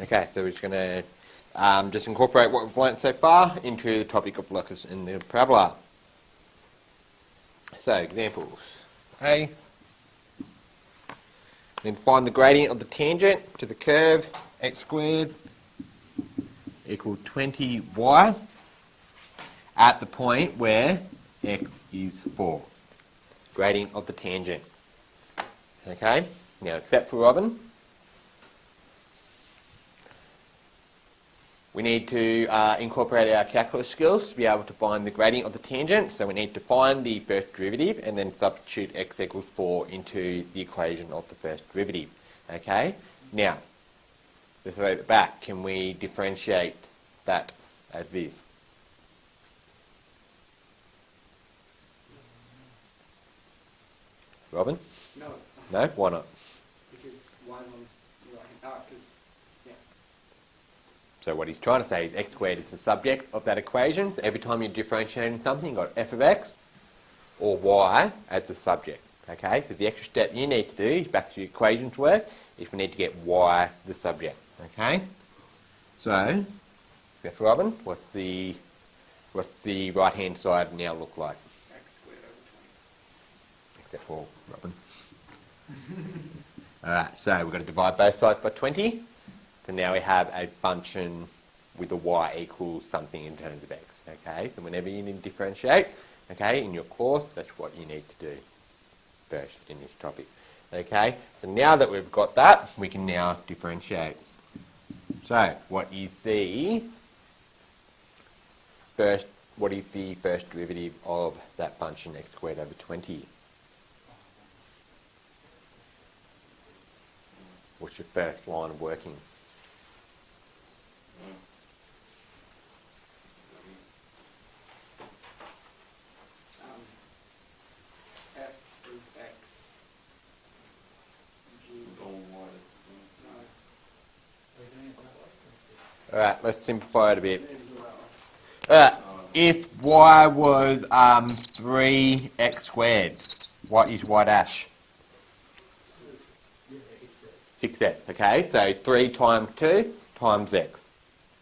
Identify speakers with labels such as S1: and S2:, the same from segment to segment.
S1: Okay, so we're just going to just incorporate what we've learnt so far into the topic of locus in the parabola. So, examples. A. Then find the gradient of the tangent to the curve x squared equal 20y at the point where x is 4. Gradient of the tangent. Okay, now except for Robin, we need to incorporate our calculus skills to be able to find the gradient of the tangent. So we need to find the first derivative and then substitute x equals 4 into the equation of the first derivative. Okay, now let's throw it back. Can we differentiate that as this? Robin?
S2: No.
S1: No? Why not?
S2: Because y's on the right hand. Yeah.
S1: So what he's trying to say is x squared is the subject of that equation. So every time you're differentiating something, you've got f of x or y as the subject. Okay, so the extra step you need to do, is back to your equations work, is we need to get y the subject. Okay? So, except for Robin, what's the right hand side now look like?
S2: X squared over 20.
S1: Except for Robin. Alright, so we've got to divide both sides by 20. So now we have a function with a y equals something in terms of x. Okay, so whenever you need to differentiate, okay, in your course, that's what you need to do first in this topic. Okay, so now that we've got that, we can now differentiate. So, what is the first derivative of that function x squared over 20? What's your first line of working?
S2: F of x. G. No.
S1: Alright, let's simplify it a bit. Alright, if y was 3x squared, what is y dash? 6x, okay? So 3 times 2 times x.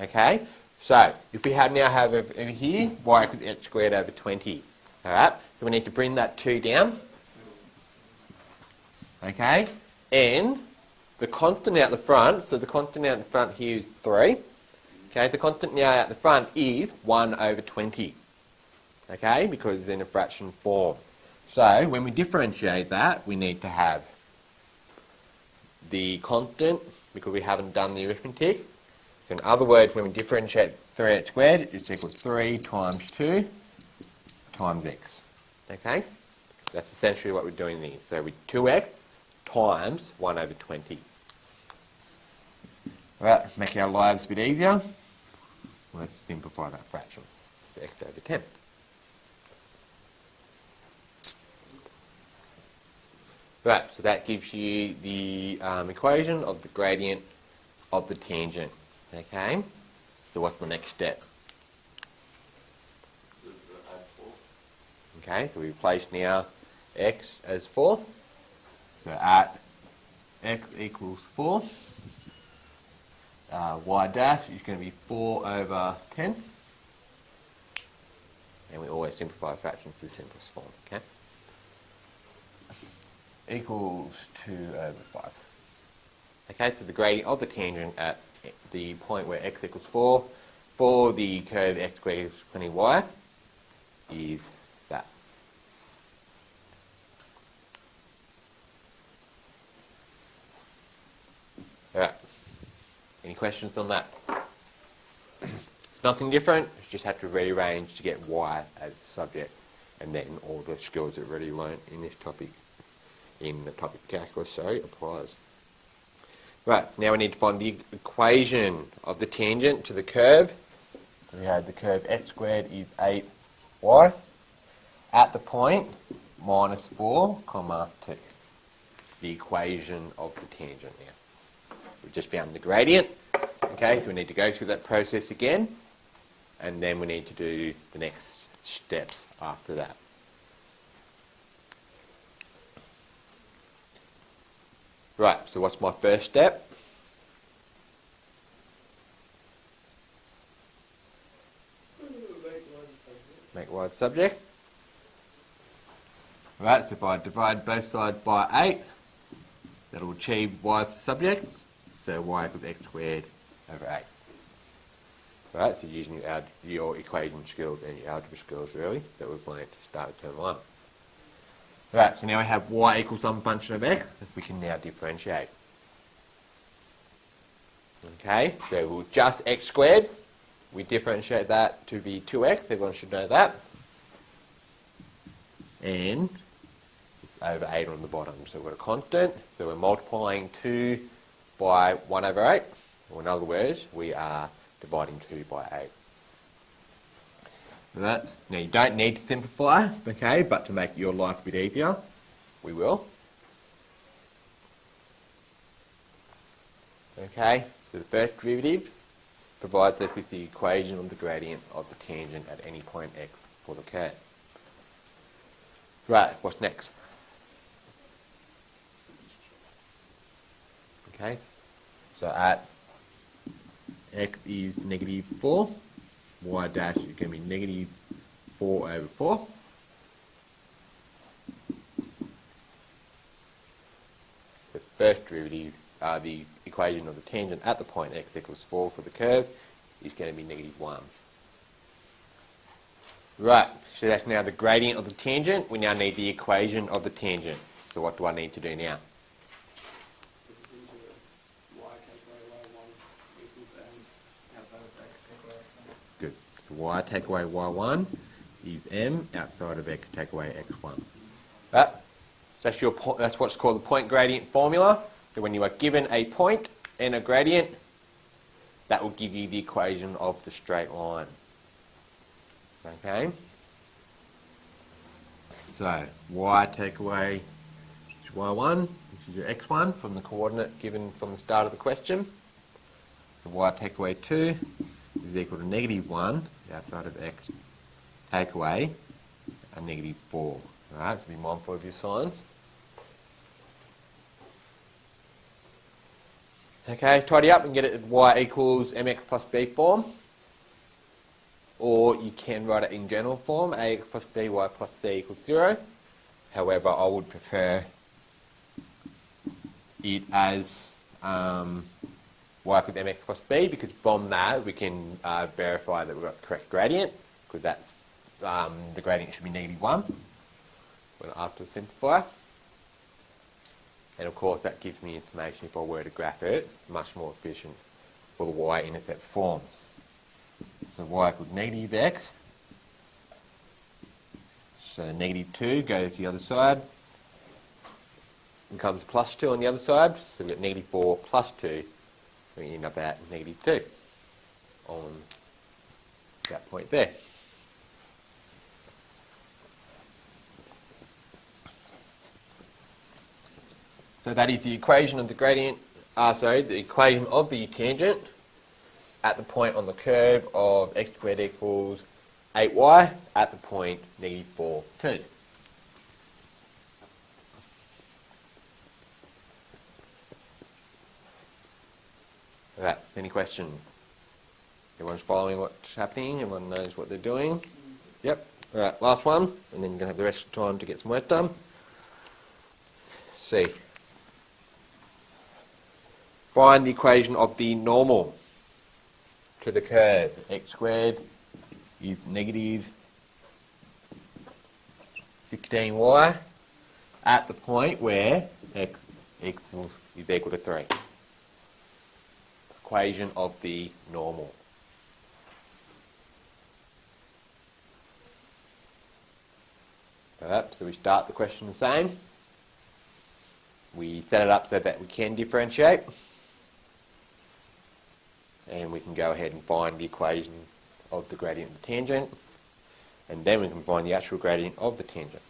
S1: Okay? So, if we now have over here, y equals x squared over 20. Alright? So we need to bring that 2 down. Okay? And the constant out the front, so the constant out the front here is 3. Okay? The constant now out the front is 1 over 20. Okay? Because it's in a fraction form. So, when we differentiate that, we need to have the constant, because we haven't done the arithmetic. So in other words, when we differentiate 3x squared, it's equals 3 times 2 times x. Okay? That's essentially what we're doing there. So with 2x times 1 over 20. Alright, make our lives a bit easier. Let's simplify that fraction. So x over 10. Right, so that gives you the equation of the gradient of the tangent. Okay, so what's the next step? Okay, so we replace now x as 4. So at x equals 4, y dash is going to be 4 over 10. And we always simplify fractions to the simplest form. Okay. Equals 2 over 5. Okay, so the gradient of the tangent at the point where x equals 4 for the curve x squared equals 20y is that. Alright, any questions on that? Nothing different, you just have to rearrange to get y as the subject and then all the skills that we already learnt in this topic. In the topic calculus, sorry, applies. Right, now we need to find the equation of the tangent to the curve. So we had the curve x squared is 8y at the point minus 4, comma 2. The equation of the tangent now. We've just found the gradient. Okay, so we need to go through that process again, and then we need to do the next steps after that. Right, so what's my first step? make y the subject. Right, so if I divide both sides by 8, that'll achieve y as the subject, so y equals x squared over 8. Right, so using your equation skills and your algebra skills really that we've learned to start at term 1. Right, so now we have y equals some function of x, we can now differentiate. Okay, so we'll just x squared, we differentiate that to be 2x, everyone should know that. And over 8 on the bottom. So we've got a constant, so we're multiplying 2 by 1 over 8, or in other words, we are dividing 2 by 8. Right. Now you don't need to simplify, okay, but to make your life a bit easier, we will. Okay, so the first derivative provides us with the equation of the gradient of the tangent at any point x for the curve. Right, what's next? Okay, so at x is negative 4, y dash is going to be negative 4 over 4. The first derivative, the equation of the tangent at the point x equals 4 for the curve, is going to be negative 1. Right, so that's now the gradient of the tangent. We now need the equation of the tangent. So what do I need to do now? Good. So y take away y1 is m outside of x take away x1. Right. So that's what's called the point gradient formula. So when you are given a point and a gradient, that will give you the equation of the straight line. Okay. So y take away y1, which is your x1 from the coordinate given from the start of the question. So y take away 2 is equal to negative 1 outside of x take away a negative 4. Alright, so be mindful of your signs. Okay, tidy up and get it at y equals mx plus b form. Or you can write it in general form, ax plus b, y plus c equals 0. However, I would prefer it as y equals mx plus b, because from that we can verify that we've got the correct gradient, because that's the gradient should be negative 1 when after simplify. And of course that gives me information if I were to graph it, much more efficient for the y-intercept form. So y equals negative x, so negative 2 goes to the other side, becomes plus 2 on the other side, so we've got negative 4 plus 2, we end up at negative 2 on that point there. So that is the equation of the gradient, the equation of the tangent at the point on the curve of x squared equals 8y at the point negative 4, 2. Alright, any questions? Everyone's following what's happening? Everyone knows what they're doing? Yep. Alright, last one, and then you're going to have the rest of the time to get some work done. C. Find the equation of the normal to the curve. X squared is negative 16y at the point where x is equal to 3. Equation of the normal. Alright, so we start the question the same. We set it up so that we can differentiate. And we can go ahead and find the equation of the gradient of the tangent, and then we can find the actual gradient of the tangent.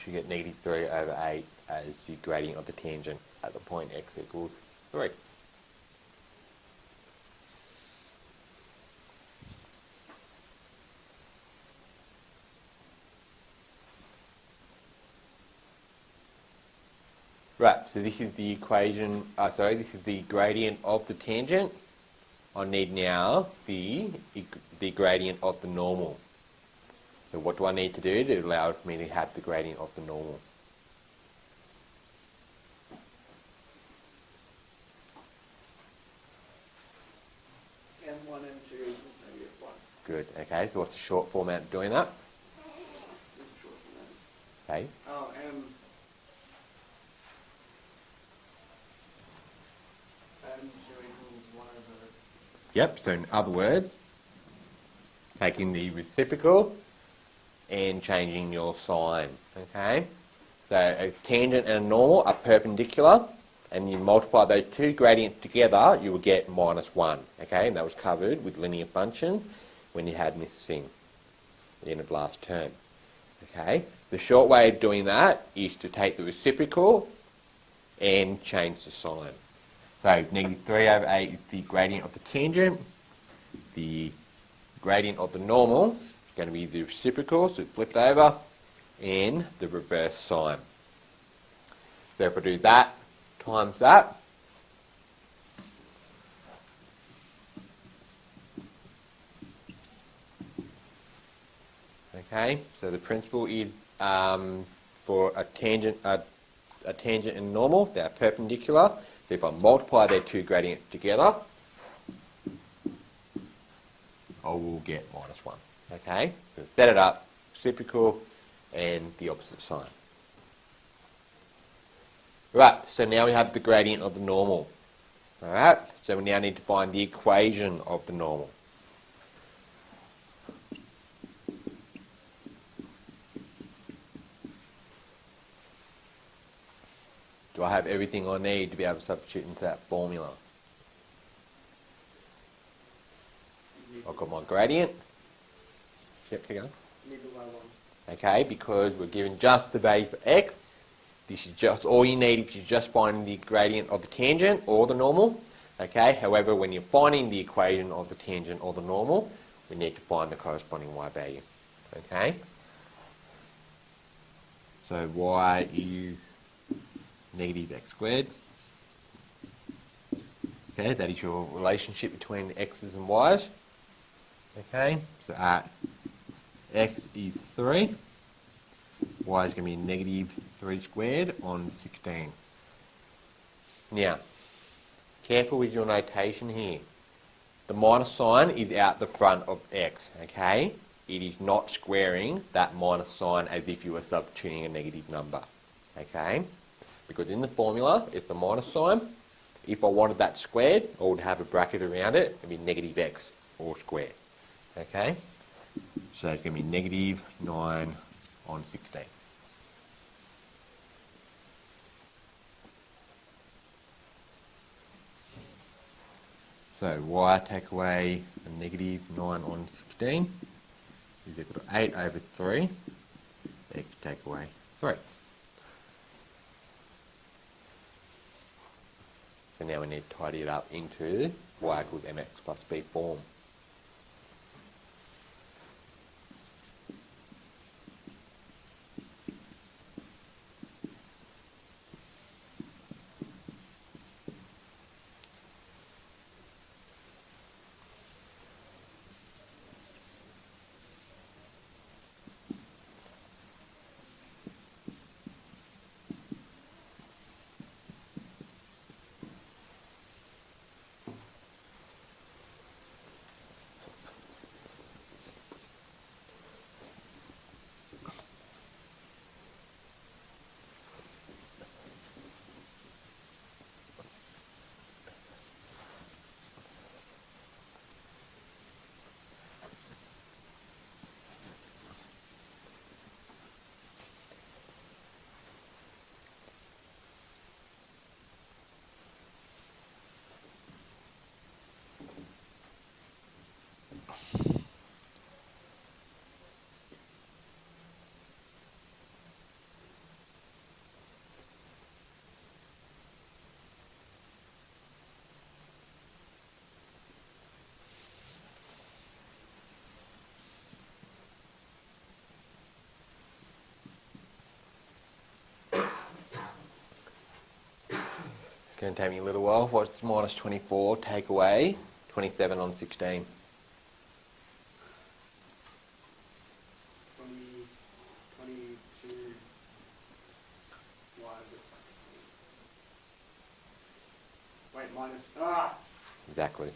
S1: should get negative 3 over 8 as the gradient of the tangent at the point x equals 3. Right, so this is the equation, this is the gradient of the tangent. I need now the gradient of the normal. So what do I need to do to allow me to have the gradient of the normal?
S2: M1, M2 equals -1.
S1: Good, okay, so what's the short format of doing that?
S2: What's the short for that?
S1: Okay,
S2: Oh, M2 equals 1 over...
S1: yep, so in other words, taking the reciprocal and changing your sign, okay? So a tangent and a normal are perpendicular, and you multiply those two gradients together, you will get -1, okay? And that was covered with linear function when you had Miss Singh at the end of last term, okay? The short way of doing that is to take the reciprocal and change the sign. So negative 3 over 8 is the gradient of the tangent. The gradient of the normal is going to be the reciprocal, so it's flipped over, and the reverse sign. So if I do that times that, okay, so the principle is for a tangent and normal, they're perpendicular. So if I multiply their two gradients together, I will get -1. Okay, so set it up, reciprocal and the opposite sign. Right, so now we have the gradient of the normal. Alright, so we now need to find the equation of the normal. Do I have everything I need to be able to substitute into that formula? I've got my gradient. Yep, keep going.
S2: Need the y1.
S1: Okay, because we're given just the value for x. This is just all you need if you're just finding the gradient of the tangent or the normal. Okay, however, when you're finding the equation of the tangent or the normal, we need to find the corresponding y value. Okay, so y is negative x squared. Okay, that is your relationship between the x's and y's. Okay, so at x is 3, y is going to be negative 3 squared on 16. Now, careful with your notation here. The minus sign is out the front of x, okay? It is not squaring that minus sign as if you were substituting a negative number, okay? Because in the formula, it's the minus sign. If I wanted that squared, I would have a bracket around it. It would be negative x all squared, okay? So it's going to be negative 9 on 16. So y take away a negative 9 on 16 is equal to 8 over 3. X take away 3. So now we need to tidy it up into y equals mx plus b form. Going to take me a little while. What's minus 24? Take away 27 on 16.
S2: 20, 22, y over 16. Wait, minus,
S1: Exactly.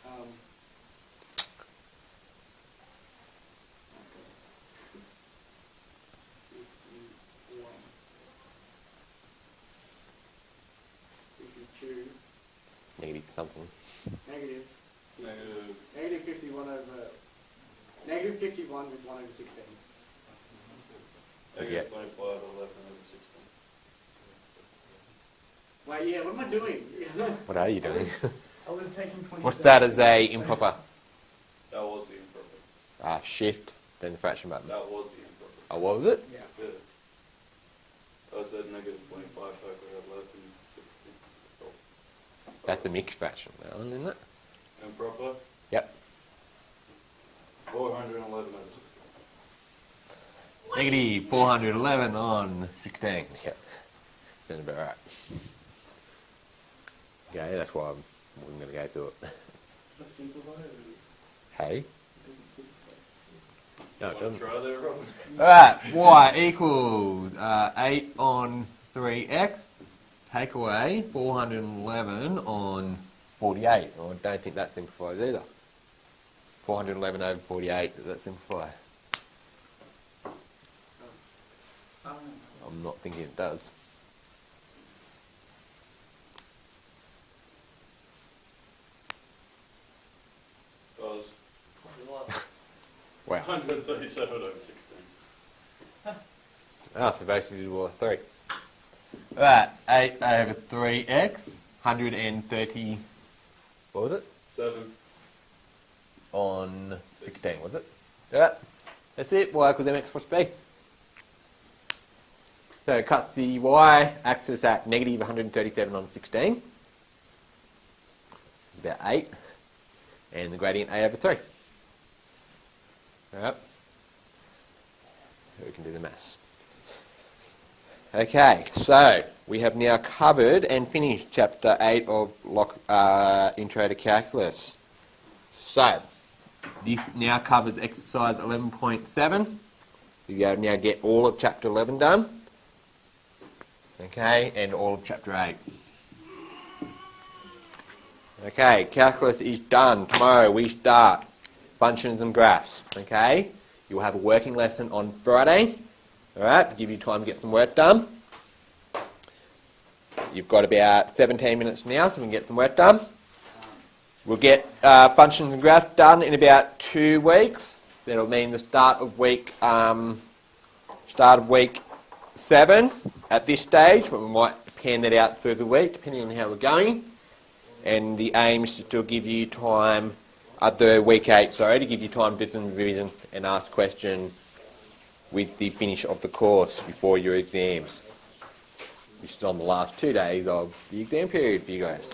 S2: um, 52,
S1: Negative something.
S2: negative,
S3: Negative.
S2: negative 51 over, negative 51 with 1 over 16.
S3: Negative 25, 11 over 16.
S2: Wait, yeah, what am I doing?
S1: What are you doing?
S2: I was taking 20.
S1: What's that as a improper?
S3: That was the improper.
S1: Shift, then the fraction button.
S3: That was the improper.
S1: Oh, what was it?
S2: Yeah.
S3: Yeah. I said negative 25 over 11, 16. Oh.
S1: That's the mixed fraction now, isn't it?
S3: Improper?
S1: Yep.
S3: 411 over 16.
S1: Negative 411 on 16. Yep. Sounds about right. Okay, that's why I'm going to go through it.
S2: Is that simplified or
S1: Hey? No, it
S3: Want
S1: doesn't.
S3: to try there, Robin?
S1: Alright, y equals 8 on 3x. Take away 411 on 48. I don't think that simplifies either. 411 over 48, does that simplify? I'm not thinking it does.
S3: Does.
S1: Wow.
S3: 137 over 16.
S1: So basically divisible by 3. Alright, 8 over 3x, 130, what was it?
S3: 7.
S1: On 16, was it? Alright, that's it, y equals mx plus b. So it cuts the y-axis at negative 137 on 16, about 8, and the gradient a over 3. Alright, so we can do the maths. Okay, so we have now covered and finished Chapter 8 of Intro to Calculus. So, this now covers exercise 11.7. You now get all of Chapter 11 done. Okay, and all of Chapter 8. Okay, calculus is done. Tomorrow we start functions and graphs. Okay, you'll have a working lesson on Friday. Alright, to give you time to get some work done. You've got about 17 minutes now, so we can get some work done. We'll get functions and graphs done in about 2 weeks. That'll mean the start of week 7 at this stage, but we might pan that out through the week depending on how we're going. And the aim is to still give you time at the week 8, to give you time to do some revision and ask questions with the finish of the course before your exams, which is on the last 2 days of the exam period for you guys.